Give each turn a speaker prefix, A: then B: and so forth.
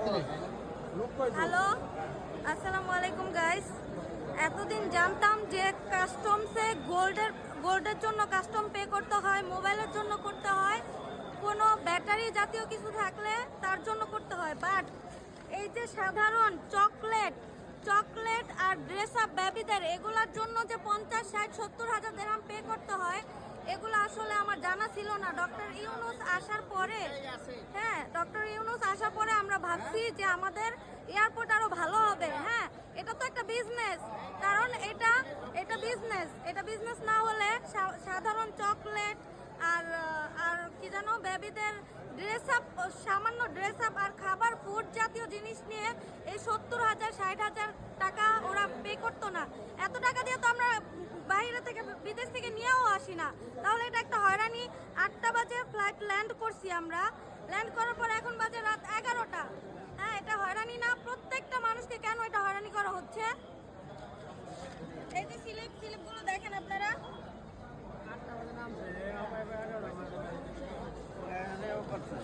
A: Hello, আসসালামু আলাইকুম guys. এতদিন জানতাম যে কাস্টমসে গোল্ডের জন্য কাস্টম পে করতে হয়, মোবাইলের জন্য করতে হয়, কোনো ব্যাটারি জাতীয় কিছু থাকলে তার জন্য করতে হয়। বাট এই যে সাধারণ চকলেট আর ড্রেস আপ বেবিদের এগুলার জন্য যে 50, 60, 70 হাজার দিরহাম পে করতে হয়, এগুলো আসলে আমার জানা ছিল না। ডক্টর ইউনূস আসার পরে আমরা ভাবছি যে আমাদের এয়ারপোর্ট আরো ভালো হবে। হ্যাঁ, এটা তো একটা বিজনেস, কারণ এটা বিজনেস না হলে সাধারণ চকলেট আর আর কি জানো বেবিদের সামান্য ড্রেস আপ আর খাবার ফুড জাতীয় জিনিস নিয়ে এই 70,000, 60,000 টাকা ওরা পে করতো না। এত টাকা দিয়ে তো আমরা বাইরে থেকে বিদেশ থেকে নিয়েও আসি না, তাহলে এটা একটা হয়রানি। 8টা বাজে ফ্লাইট ল্যান্ড করছি আমরা, ল্যান্ড করার পর এখন বাজে রাত 11টা। হ্যাঁ, এটা হয়রানি না? প্রত্যেকটা মানুষকে কেন এটা হয়রানি করা হচ্ছে? এই যে স্লিপগুলো দেখেন আপনারা।
B: করছে